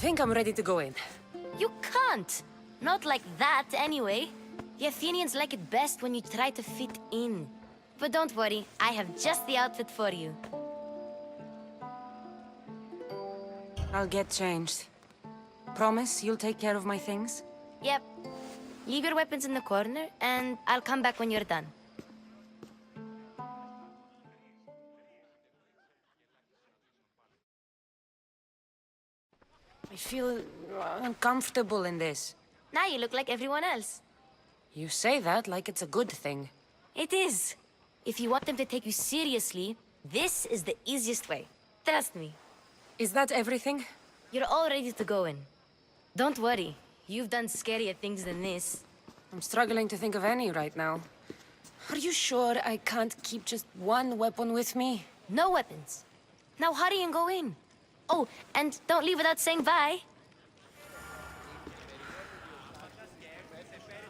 think I'm ready to go in. You can't! Not like that, anyway. The Athenians like it best when you try to fit in. But don't worry, I have just the outfit for you. I'll get changed. Promise you'll take care of my things? Yep. Leave your weapons in the corner, and I'll come back when you're done. I feel uncomfortable in this. Now you look like everyone else. You say that like it's a good thing. It is. If you want them to take you seriously, this is the easiest way. Trust me. Is that everything? You're all ready to go in. Don't worry. You've done scarier things than this. I'm struggling to think of any right now. Are you sure I can't keep just one weapon with me? No weapons. Now hurry and go in. Oh, and don't leave without saying bye.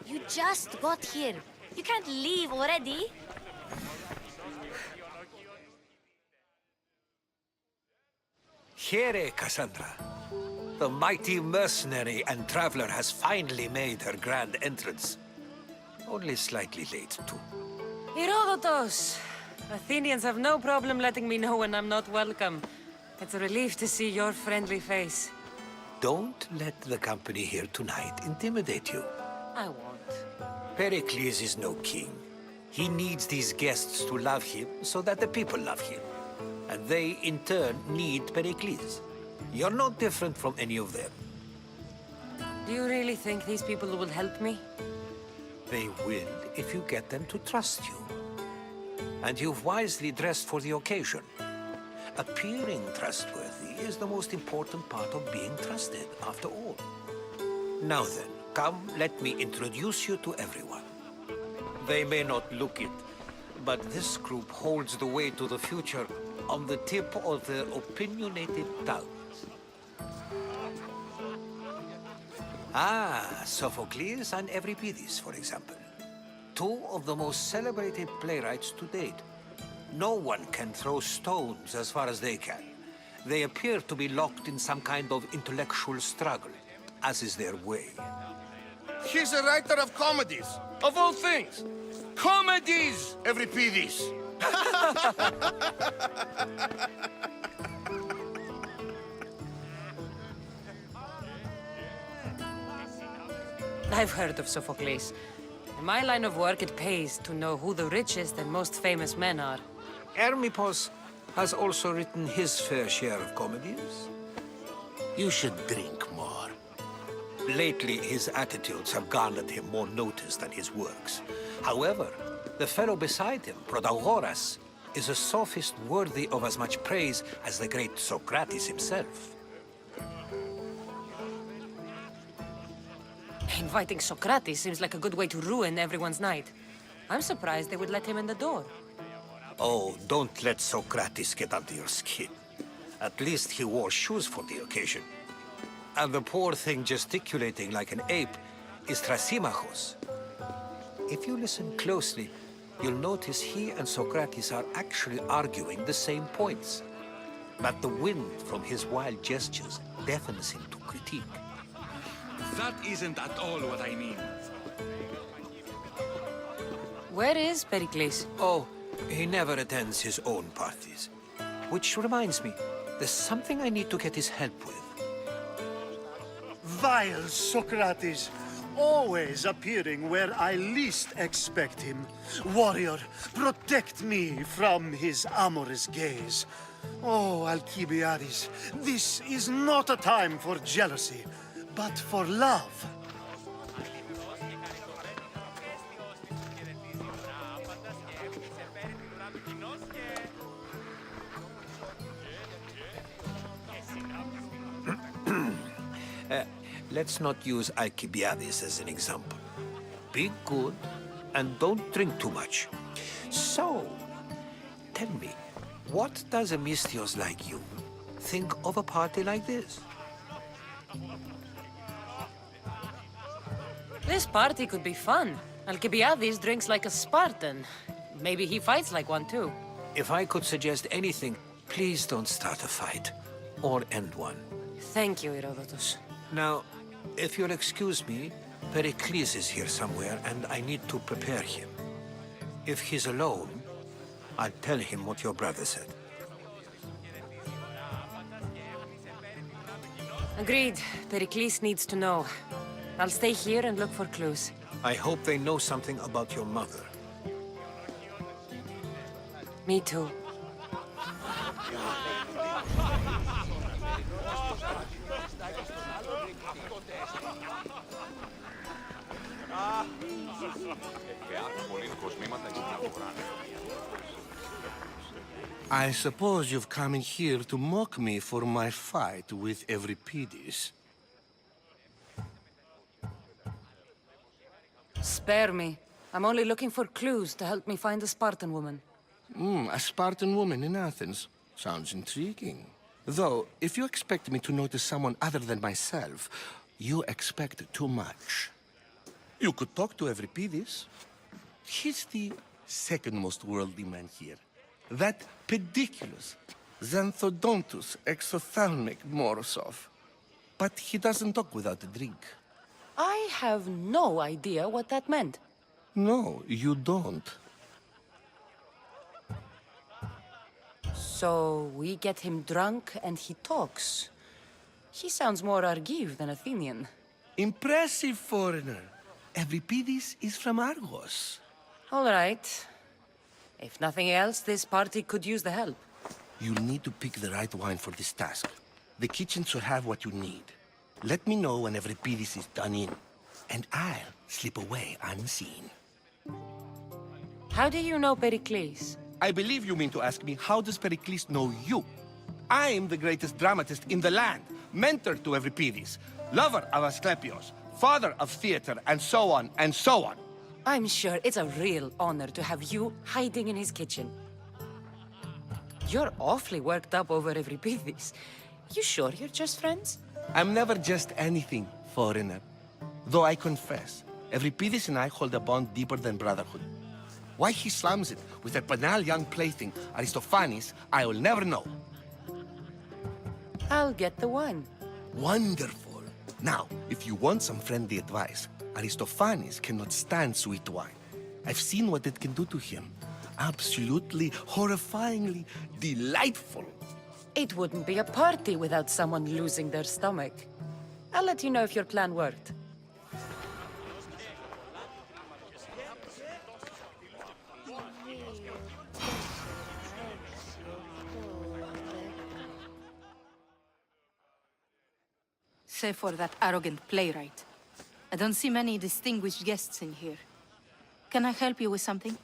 You just got here. You can't leave already. Here, Kassandra. The mighty mercenary and traveler has finally made her grand entrance. Only slightly late, too. Herodotos! Athenians have no problem letting me know when I'm not welcome. It's a relief to see your friendly face. Don't let the company here tonight intimidate you. I won't. Pericles is no king. He needs these guests to love him so that the people love him. And they, in turn, need Pericles. You're no different from any of them. Do you really think these people will help me? They will if you get them to trust you. And you've wisely dressed for the occasion. Appearing trustworthy is the most important part of being trusted, after all. Now then, come, let me introduce you to everyone. They may not look it, but this group holds the way to the future on the tip of their opinionated tongues. Ah, Sophocles and Euripides, for example. Two of the most celebrated playwrights to date. No one can throw stones as far as they can. They appear to be locked in some kind of intellectual struggle, as is their way. He's a writer of comedies, of all things. Comedies, Euripides! I've heard of Sophocles. In my line of work, it pays to know who the richest and most famous men are. Hermippos has also written his fair share of comedies. You should drink more. Lately, his attitudes have garnered him more notice than his works. However, the fellow beside him, Protagoras, is a sophist worthy of as much praise as the great Socrates himself. Inviting Socrates seems like a good way to ruin everyone's night. I'm surprised they would let him in the door. Oh, don't let Socrates get under your skin. At least he wore shoes for the occasion. And the poor thing gesticulating like an ape is Thrasymachos. If you listen closely, you'll notice he and Socrates are actually arguing the same points. But the wind from his wild gestures deafens him to critique. That isn't at all what I mean. Where is Pericles? Oh, he never attends his own parties. Which reminds me, there's something I need to get his help with. Vile Socrates, always appearing where I least expect him. Warrior, protect me from his amorous gaze. Oh, Alcibiades, this is not a time for jealousy, but for love. Let's not use Alcibiades as an example. Be good and don't drink too much. So, tell me, what does a Misthios like you think of a party like this? This party could be fun. Alcibiades drinks like a Spartan. Maybe he fights like one too. If I could suggest anything, please don't start a fight or end one. Thank you, Herodotus. Now, if you'll excuse me, Pericles is here somewhere, and I need to prepare him. If he's alone, I'll tell him what your brother said. Agreed. Pericles needs to know. I'll stay here and look for clues. I hope they know something about your mother. Me too. I suppose you've come in here to mock me for my fight with Euripides. Spare me. I'm only looking for clues to help me find a Spartan woman. A Spartan woman in Athens. Sounds intriguing. Though, if you expect me to notice someone other than myself, you expect too much. You could talk to Euripides. He's the second most worldly man here. That pediculous, xanthodontus exophthalmic Morosov. But he doesn't talk without a drink. I have no idea what that meant. No, you don't. So we get him drunk and he talks. He sounds more Argive than Athenian. Impressive, foreigner. Euripides is from Argos. All right. If nothing else, this party could use the help. You'll need to pick the right wine for this task. The kitchen should have what you need. Let me know when Euripides is done in, and I'll slip away unseen. How do you know Pericles? I believe you mean to ask me, how does Pericles know you? I'm the greatest dramatist in the land, mentor to Euripides, lover of Asclepios, father of theater, and so on, and so on. I'm sure it's a real honor to have you hiding in his kitchen. You're awfully worked up over Euripides. You sure you're just friends? I'm never just anything, foreigner. Though I confess, Euripides and I hold a bond deeper than brotherhood. Why he slams it with that banal young plaything, Aristophanes, I will never know. I'll get the wine. Wonderful. Now, if you want some friendly advice, Aristophanes cannot stand sweet wine. I've seen what it can do to him. Absolutely, horrifyingly delightful. It wouldn't be a party without someone losing their stomach. I'll let you know if your plan worked. Save for that arrogant playwright. I don't see many distinguished guests in here. Can I help you with something?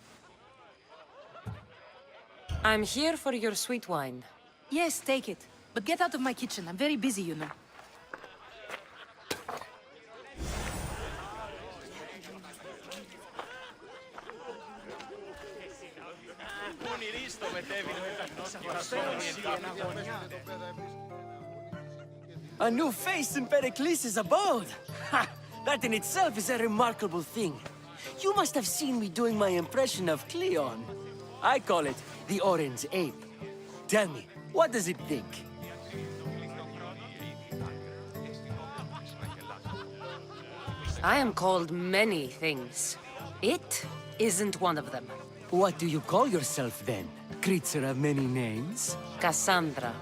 I'm here for your sweet wine. Yes, take it. But get out of my kitchen. I'm very busy, you know. A new face in Pericles' abode! Ha! That in itself is a remarkable thing. You must have seen me doing my impression of Cleon. I call it the Orange Ape. Tell me, what does it think? I am called many things. It isn't one of them. What do you call yourself then? Creature of many names? Kassandra.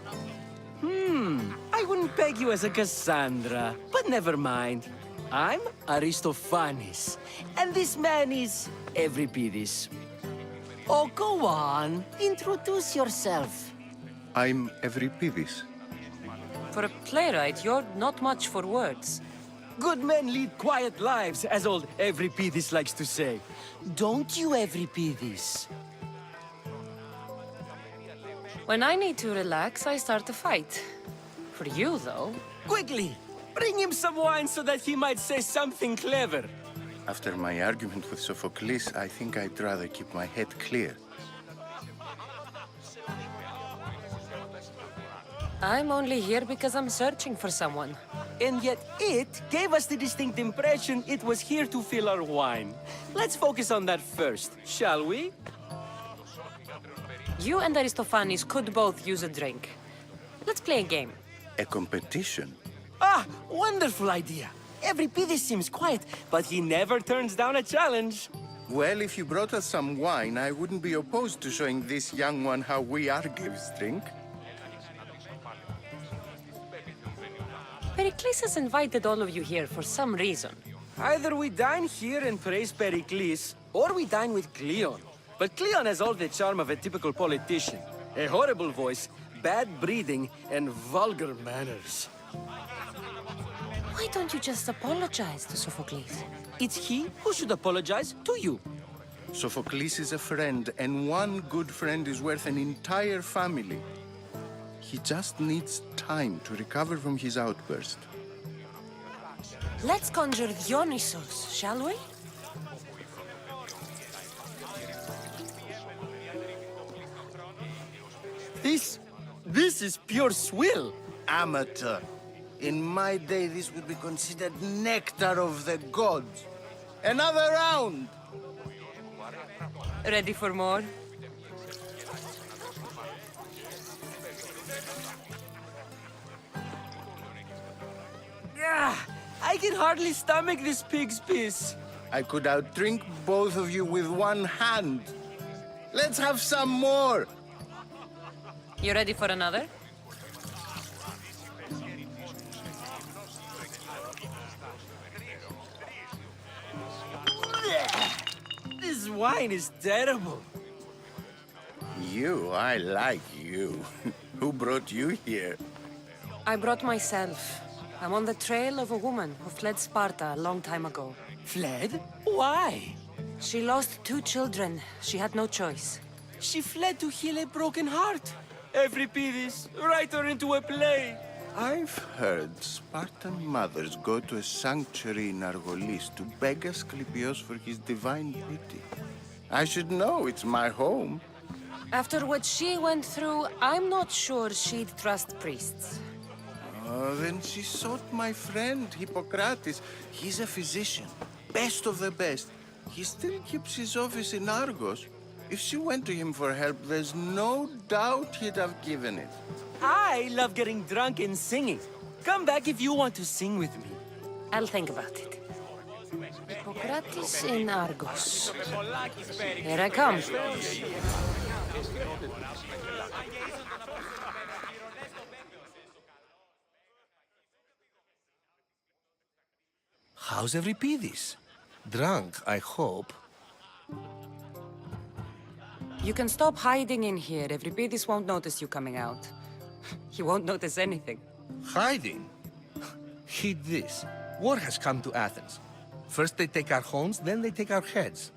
I wouldn't peg you as a Kassandra, but never mind. I'm Aristophanes, and this man is Euripides. Oh, go on. Introduce yourself. I'm Euripides. For a playwright, you're not much for words. Good men lead quiet lives, as old Euripides likes to say. Don't you, Euripides? When I need to relax, I start to fight. For you, though... Quickly! Bring him some wine so that he might say something clever. After my argument with Sophocles, I think I'd rather keep my head clear. I'm only here because I'm searching for someone. And yet it gave us the distinct impression it was here to fill our wine. Let's focus on that first, shall we? You and Aristophanes could both use a drink. Let's play a game. A competition? Ah, wonderful idea. Euripides seems quiet, but he never turns down a challenge. Well, if you brought us some wine, I wouldn't be opposed to showing this young one how we Argives drink. Pericles has invited all of you here for some reason. Either we dine here and praise Pericles, or we dine with Cleon. But Cleon has all the charm of a typical politician. A horrible voice, bad breeding, and vulgar manners. Why don't you just apologize to Sophocles? It's he who should apologize to you. Sophocles is a friend, and one good friend is worth an entire family. He just needs time to recover from his outburst. Let's conjure Dionysos, shall we? This is pure swill. Amateur. In my day, this would be considered nectar of the gods. Another round! Ready for more? Ah, I can hardly stomach this pig's piss. I could outdrink both of you with one hand. Let's have some more! You ready for another? This wine is terrible. I like you. Who brought you here? I brought myself. I'm on the trail of a woman who fled Sparta a long time ago. Fled? Why? She lost 2 children. She had no choice. She fled to heal a broken heart. Euripides, write her into a play. I've heard Spartan mothers go to a sanctuary in Argolis to beg Asclepios for his divine pity. I should know, it's my home. After what she went through, I'm not sure she'd trust priests. Oh, then she sought my friend, Hippocrates. He's a physician, best of the best. He still keeps his office in Argos. If she went to him for help, there's no doubt he'd have given it. I love getting drunk and singing. Come back if you want to sing with me. I'll think about it. Hippocrates in Argos. Here I come. How's Euripides? Drunk, I hope. You can stop hiding in here. Euripides won't notice you coming out. He won't notice anything. Hiding? Heed this. War has come to Athens. First they take our homes, then they take our heads.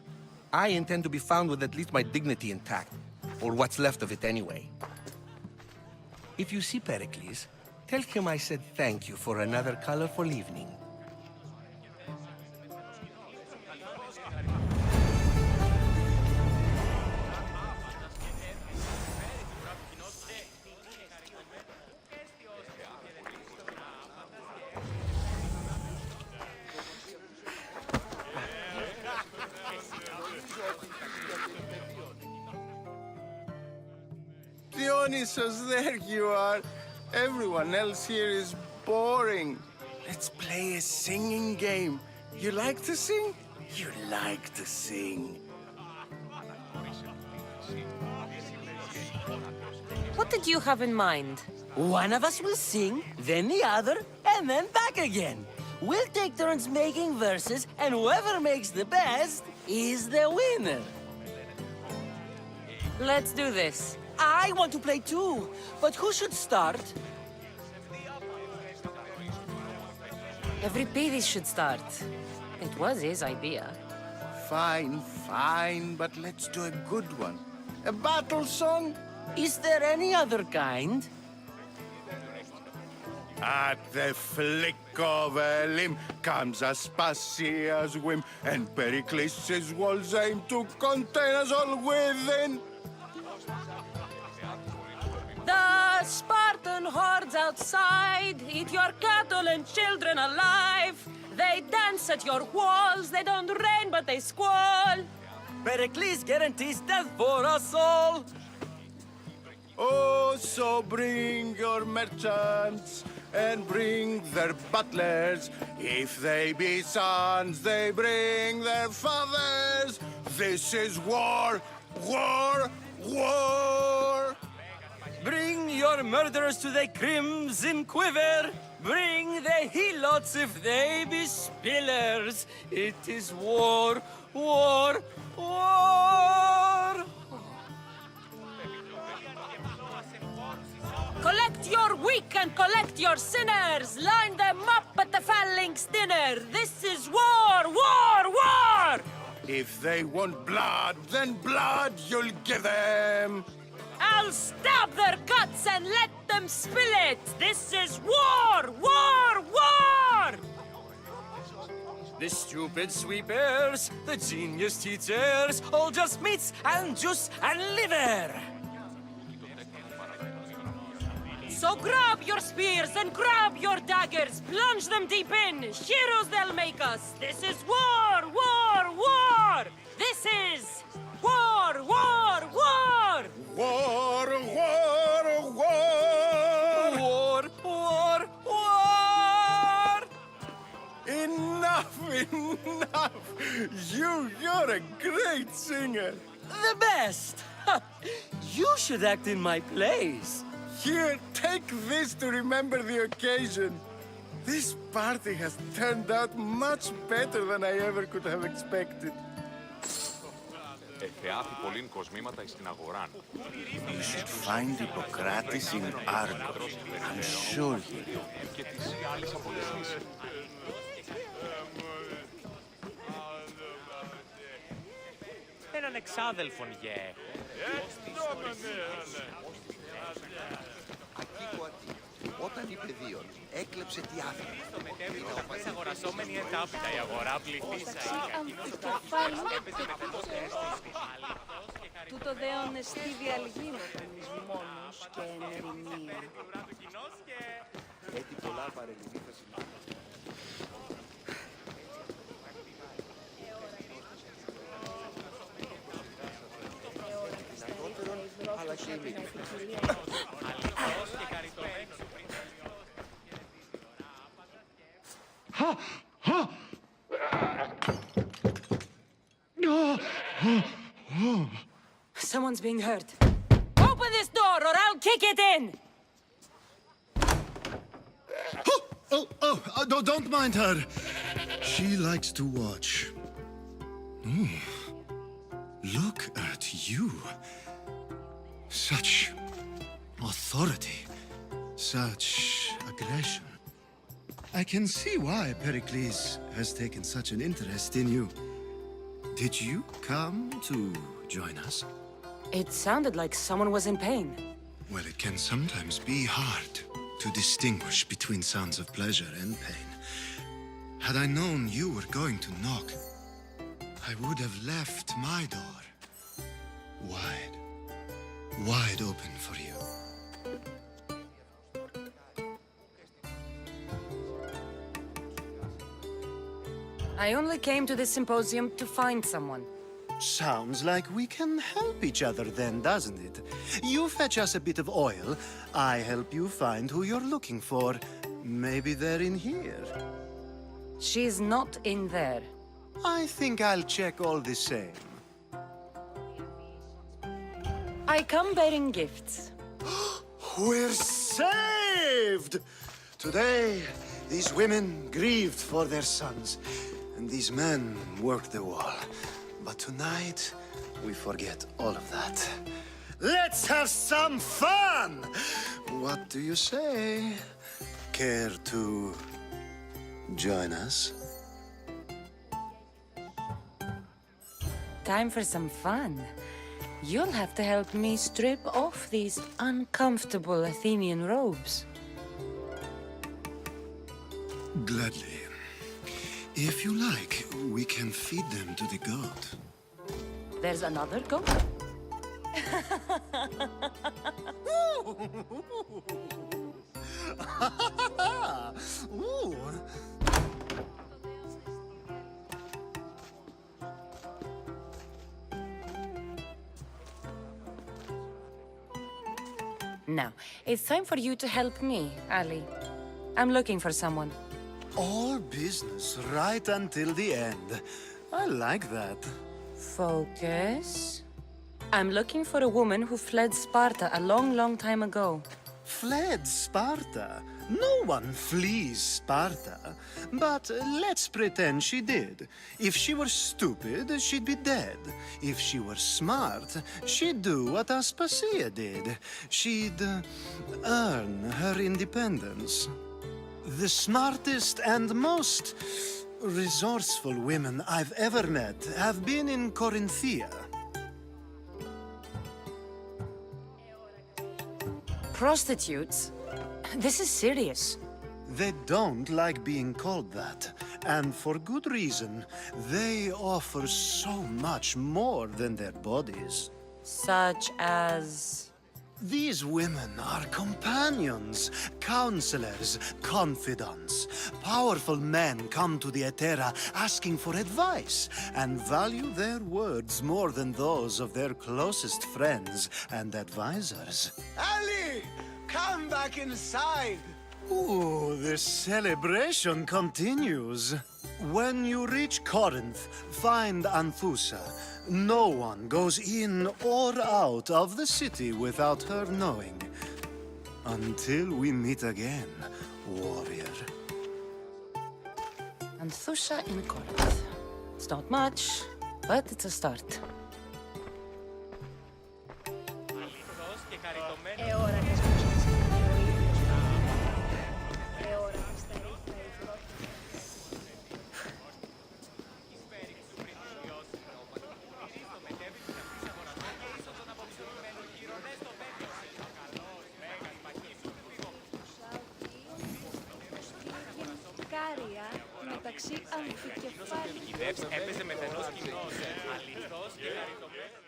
I intend to be found with at least my dignity intact. Or what's left of it anyway. If you see Pericles, tell him I said thank you for another colorful evening. Dionysos, there you are. Everyone else here is boring. Let's play a singing game. You like to sing? You like to sing. What did you have in mind? One of us will sing, then the other, and then back again. We'll take turns making verses, and whoever makes the best is the winner. Let's do this. I want to play too, but who should start? Euripides should start. It was his idea. Fine, fine, but let's do a good one. A battle song? Is there any other kind? At the flick of a limb comes Aspasia's whim, and Pericles' walls aim to contain us all within. The Spartan hordes outside eat your cattle and children alive. They dance at your walls. They don't rain, but they squall. Pericles guarantees death for us all. Oh, so bring your merchants and bring their butlers. If they be sons, they bring their fathers. This is war, war, war. Bring your murderers to the crimson quiver. Bring the helots if they be spillers. It is war, war, war. Collect your weak and collect your sinners. Line them up at the phalanx dinner. This is war, war, war! If they want blood, then blood you'll give them. I'll stab their guts and let them spill it. This is war, war, war! The stupid sweepers, the genius teachers, all just meats and juice and liver. So grab your spears and grab your daggers. Plunge them deep in. Heroes they'll make us. This is war, war, war! This is war, war, war! War, war, war! War, war, war! Enough, enough! You're a great singer. The best! You should act in my plays. Here, take this to remember the occasion. This party has turned out much better than I ever could have expected. You should find Hippocrates in Argos. I'm sure he will. Έναν εξάδελφον γε. Όταν είπε Δίον, έκλεψε τη Άθηνα. Στο μετέπειτα χωρίς αγορασόμενη ετάπητα η αγορά πληθύσα. Τούτο δέον εστί διαλγήνωτον εις μόνος και εν ερημία. Έτσι πολλά παρελειμήθα συλλάβει. Αλλά και η Someone's being hurt. Open this door or I'll kick it in! Don't mind her. She likes to watch. Look at you. Such authority. Such aggression. I can see why Pericles has taken such an interest in you. Did you come to join us? It sounded like someone was in pain. Well, it can sometimes be hard to distinguish between sounds of pleasure and pain. Had I known you were going to knock, I would have left my door wide open for you. I only came to this symposium to find someone. Sounds like we can help each other then, doesn't it? You fetch us a bit of oil, I help you find who you're looking for. Maybe they're in here. She's not in there. I think I'll check all the same. I come bearing gifts. We're saved! Today, these women grieved for their sons, and these men worked the wall. But tonight, we forget all of that. Let's have some fun! What do you say? Care to join us? Time for some fun. You'll have to help me strip off these uncomfortable Athenian robes. Gladly. If you like, we can feed them to the god. There's another goat? Ooh. Now, it's time for you to help me, Ali. I'm looking for someone. All business right until the end. I like that. Focus. I'm looking for a woman who fled Sparta a long, long time ago. Fled Sparta? No one flees Sparta. But let's pretend she did. If she were stupid, she'd be dead. If she were smart, she'd do what Aspasia did. She'd earn her independence. The smartest and most resourceful women I've ever met have been in Corinthia. Prostitutes? This is serious. They don't like being called that, and for good reason. They offer so much more than their bodies. Such as... These women are companions, counselors, confidants. Powerful men come to the Etera asking for advice and value their words more than those of their closest friends and advisors. Ali! Come back inside! Ooh, the celebration continues. When you reach Corinth, find Anthusa. No one goes in or out of the city without her knowing. Until we meet again, warrior. Anthusa in Corinth. It's not much, but it's a start. Έπαιζε με τενός κοινός. Αληθώς και χαριτωμένος.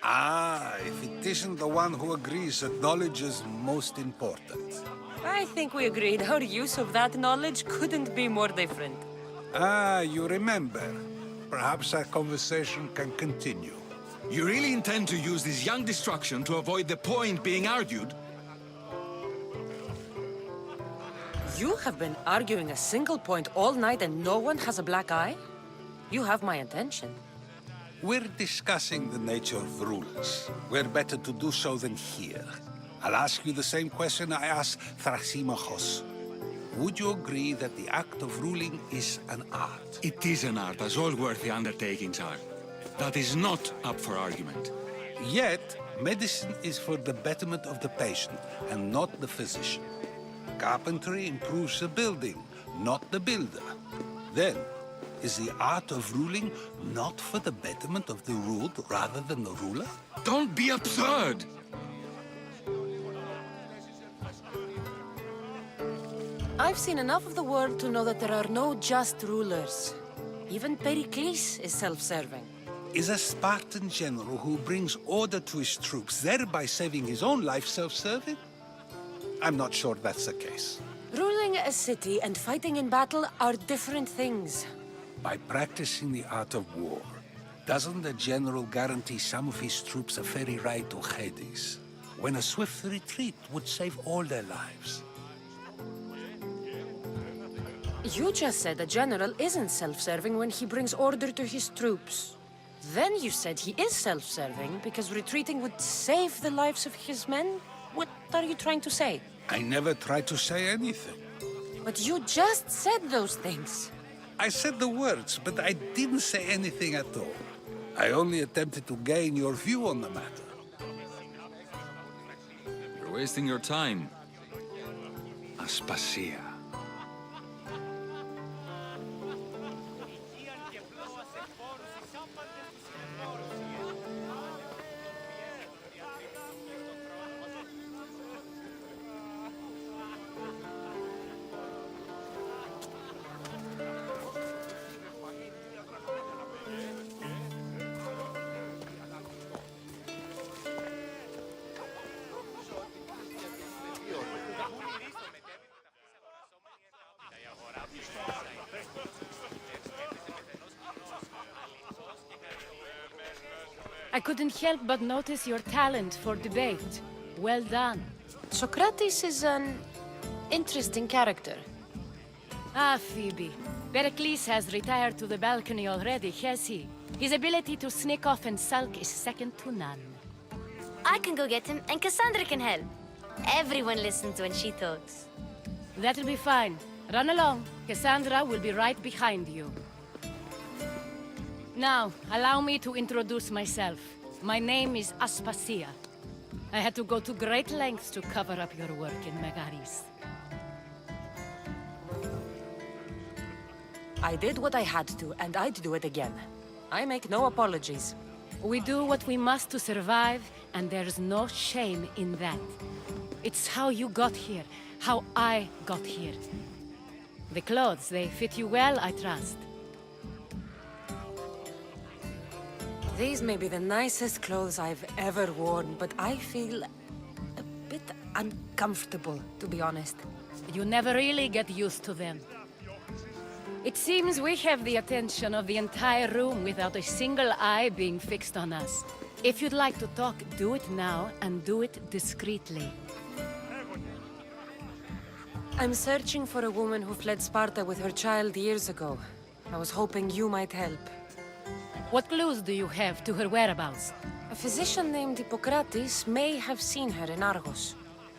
Ah, if it isn't the one who agrees that knowledge is most important. I think we agreed our use of that knowledge couldn't be more different. Ah, you remember. Perhaps our conversation can continue. You really intend to use this young destruction to avoid the point being argued? You have been arguing a single point all night and no one has a black eye? You have my attention. We're discussing the nature of rulers. Where better to do so than here? I'll ask you the same question I asked Thrasymachos. Would you agree that the act of ruling is an art? It is an art, as all worthy undertakings are. That is not up for argument. Yet, medicine is for the betterment of the patient and not the physician. Carpentry improves the building, not the builder. Then, is the art of ruling not for the betterment of the ruled rather than the ruler? Don't be absurd! I've seen enough of the world to know that there are no just rulers. Even Pericles is self-serving. Is a Spartan general who brings order to his troops, thereby saving his own life, self-serving? I'm not sure that's the case. Ruling a city and fighting in battle are different things. By practicing the art of war, doesn't the general guarantee some of his troops a ferry ride to Hades, when a swift retreat would save all their lives? You just said a general isn't self-serving when he brings order to his troops. Then you said he is self-serving because retreating would save the lives of his men? What are you trying to say? I never tried to say anything. But you just said those things. I said the words, but I didn't say anything at all. I only attempted to gain your view on the matter. You're wasting your time. Aspasia. I couldn't help but notice your talent for debate. Well done. Socrates is an interesting character. Ah, Phoebe. Pericles has retired to the balcony already, has he? His ability to sneak off and sulk is second to none. I can go get him, and Kassandra can help. Everyone listens when she talks. That'll be fine. Run along. Kassandra will be right behind you. Now, allow me to introduce myself. My name is Aspasia. I had to go to great lengths to cover up your work in Megaris. I did what I had to, and I'd do it again. I make no apologies. We do what we must to survive, and there's no shame in that. It's how you got here, how I got here. The clothes, they fit you well, I trust. These may be the nicest clothes I've ever worn, but I feel a bit uncomfortable, to be honest. You never really get used to them. It seems we have the attention of the entire room without a single eye being fixed on us. If you'd like to talk, do it now, and do it discreetly. I'm searching for a woman who fled Sparta with her child years ago. I was hoping you might help. What clues do you have to her whereabouts? A physician named Hippocrates may have seen her in Argos.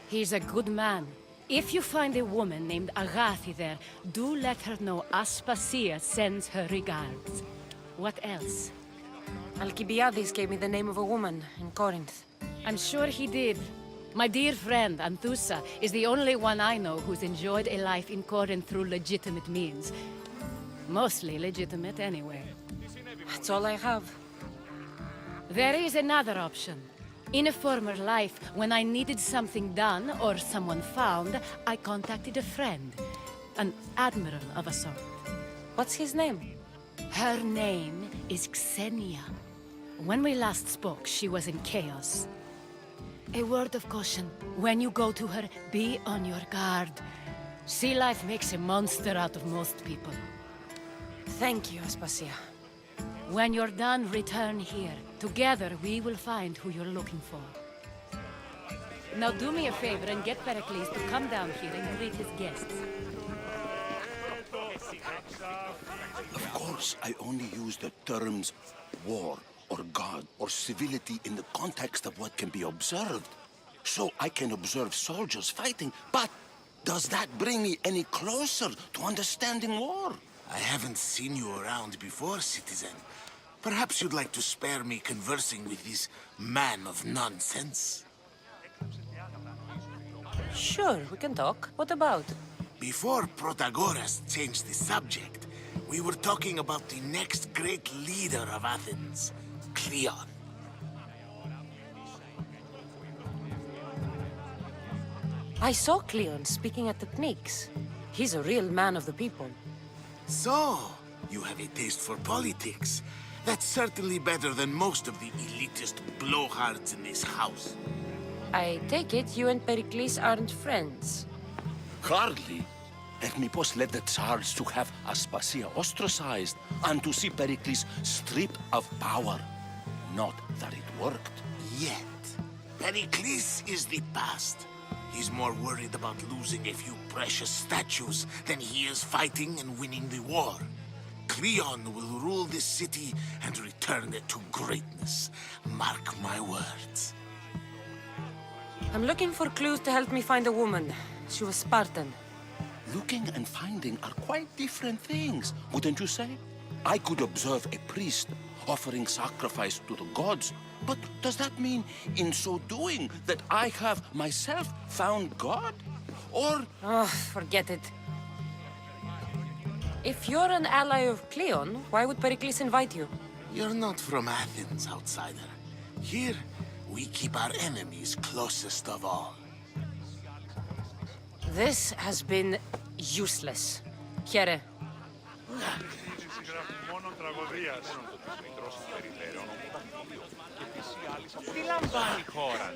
He's a good man. If you find a woman named Agathi there, do let her know Aspasia sends her regards. What else? Alcibiades gave me the name of a woman in Corinth. I'm sure he did. My dear friend, Anthusa, is the only one I know who's enjoyed a life in Corinth through legitimate means. Mostly legitimate, anyway. That's all I have. There is another option. In a former life, when I needed something done or someone found, I contacted a friend. An admiral of a sort. What's his name? Her name is Xenia. When we last spoke, she was in chaos. A word of caution. When you go to her, be on your guard. Sea life makes a monster out of most people. Thank you, Aspasia. When you're done, return here. Together, we will find who you're looking for. Now do me a favor and get Pericles to come down here and greet his guests. Of course, I only use the terms war or God or civility in the context of what can be observed. So I can observe soldiers fighting, but does that bring me any closer to understanding war? I haven't seen you around before, citizen. Perhaps you'd like to spare me conversing with this man of nonsense? Sure, we can talk. What about? Before Protagoras changed the subject, we were talking about the next great leader of Athens, Cleon. I saw Cleon speaking at the Pnyx. He's a real man of the people. So, you have a taste for politics. That's certainly better than most of the elitist blowhards in this house. I take it you and Pericles aren't friends. Hardly. Ethnippos led the Tsars to have Aspasia ostracized and to see Pericles stripped of power. Not that it worked. Yet, Pericles is the past. He's more worried about losing a few precious statues than he is fighting and winning the war. Cleon will rule this city and return it to greatness. Mark my words. I'm looking for clues to help me find a woman. She was Spartan. Looking and finding are quite different things, wouldn't you say? I could observe a priest offering sacrifice to the gods, but does that mean, in so doing, that I have myself found God? Or... Oh, forget it. If you're an ally of Cleon, why would Pericles invite you? You're not from Athens, outsider. Here, we keep our enemies closest of all. This has been useless. Here. Τι λαμβάνει η χώρα.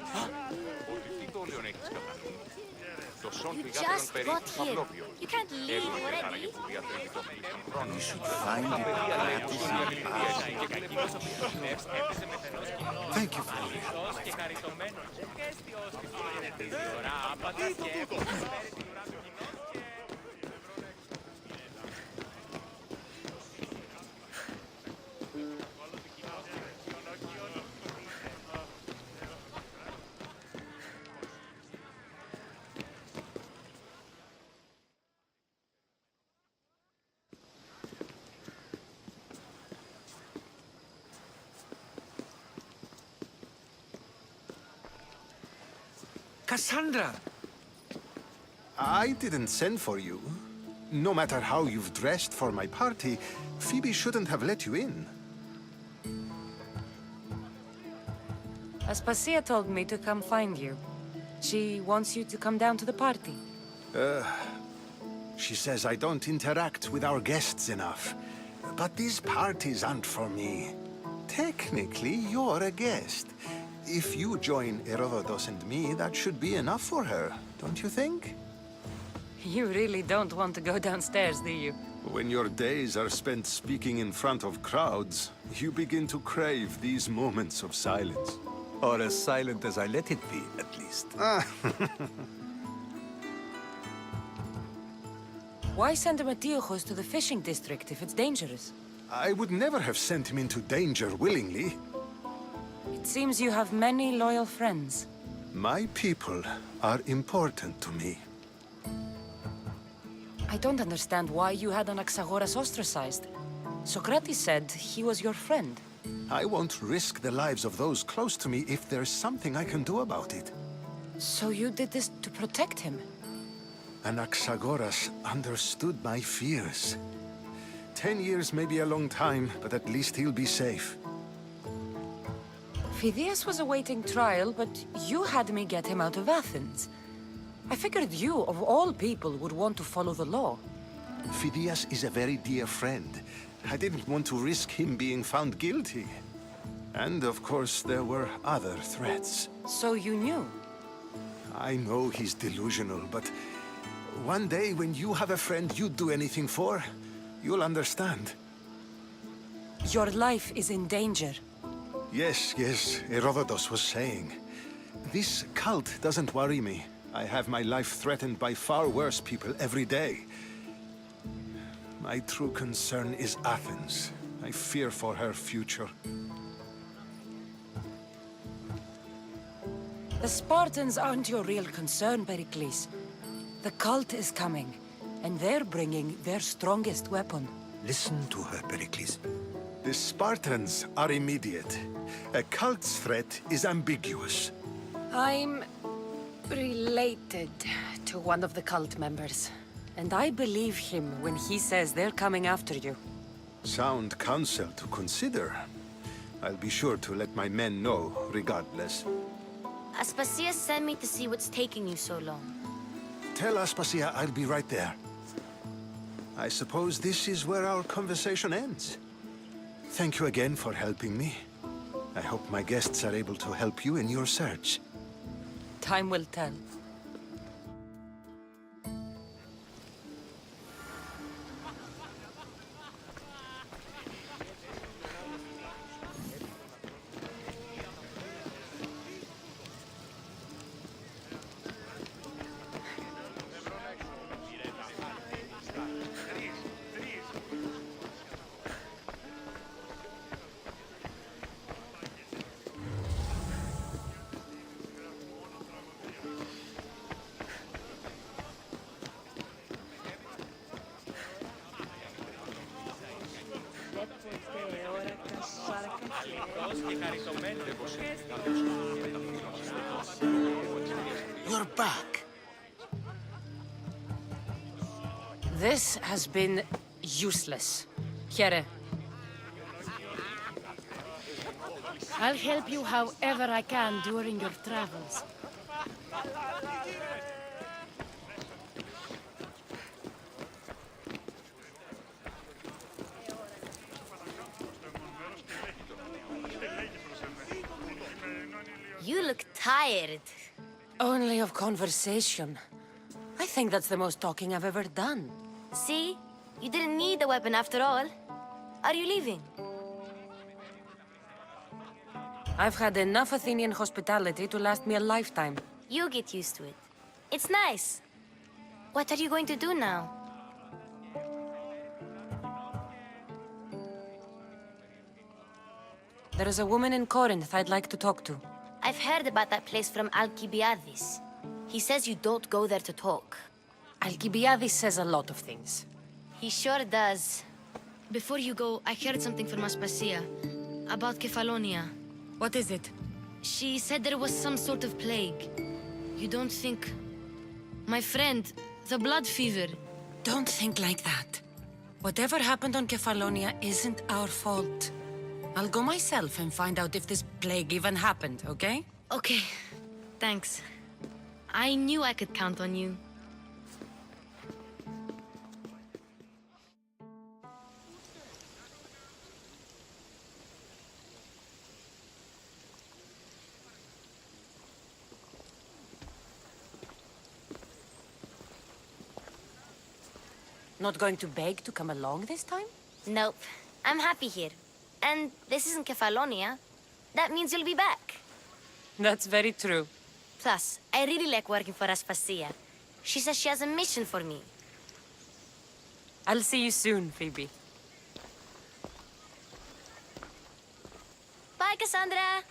Ότι τι το όλιον έχεις καταλάβει. You just got here. You can't leave already. We should find Hippocrates in the past. Thank you for your help. Kassandra! I didn't send for you. No matter how you've dressed for my party, Phoebe shouldn't have let you in. Aspasia told me to come find you. She wants you to come down to the party. She says I don't interact with our guests enough. But these parties aren't for me. Technically, you're a guest. If you join Herodotus and me, that should be enough for her, don't you think? You really don't want to go downstairs, do you? When your days are spent speaking in front of crowds, you begin to crave these moments of silence. Or as silent as I let it be, at least. Why send Matiojos to the fishing district if it's dangerous? I would never have sent him into danger willingly. It seems you have many loyal friends. My people are important to me. I don't understand why you had Anaxagoras ostracized. Socrates said he was your friend. I won't risk the lives of those close to me if there's something I can do about it. So you did this to protect him? Anaxagoras understood my fears. 10 years may be a long time, but at least he'll be safe. Phidias was awaiting trial, but you had me get him out of Athens. I figured you, of all people, would want to follow the law. Phidias is a very dear friend. I didn't want to risk him being found guilty. And of course, there were other threats. So you knew? I know he's delusional, but one day when you have a friend you'd do anything for, you'll understand. Your life is in danger. Yes, Herodotus was saying. This cult doesn't worry me. I have my life threatened by far worse people every day. My true concern is Athens. I fear for her future. The Spartans aren't your real concern, Pericles. The cult is coming, and they're bringing their strongest weapon. Listen to her, Pericles. The Spartans are immediate. A cult's threat is ambiguous. I'm related to one of the cult members, and I believe him when he says they're coming after you. Sound counsel to consider. I'll be sure to let my men know, regardless. Aspasia sent me to see what's taking you so long. Tell Aspasia I'll be right there. I suppose this is where our conversation ends. Thank you again for helping me. I hope my guests are able to help you in your search. Time will tell. You're back. This has been useless. Here. I'll help you however I can during your travels. You look tired. Only of conversation. think that's the most talking I've ever done. See? You didn't need the weapon after all. Are you leaving? I've had enough Athenian hospitality to last me a lifetime. You get used to it. It's nice. What are you going to do now? There is a woman in Corinth I'd like to talk to. I've heard about that place from Alcibiades. He says you don't go there to talk. Alcibiades says a lot of things. He sure does. Before you go, I heard something from Aspasia about Kefalonia. What is it? She said there was some sort of plague. You don't think... My friend, the blood fever. Don't think like that. Whatever happened on Kefalonia isn't our fault. I'll go myself and find out if this plague even happened, okay? Okay, thanks. I knew I could count on you. Not going to beg to come along this time? Nope. I'm happy here. And this isn't Kefalonia. That means you'll be back. That's very true. Plus, I really like working for Aspasia. She says she has a mission for me. I'll see you soon, Phoebe. Bye, Kassandra!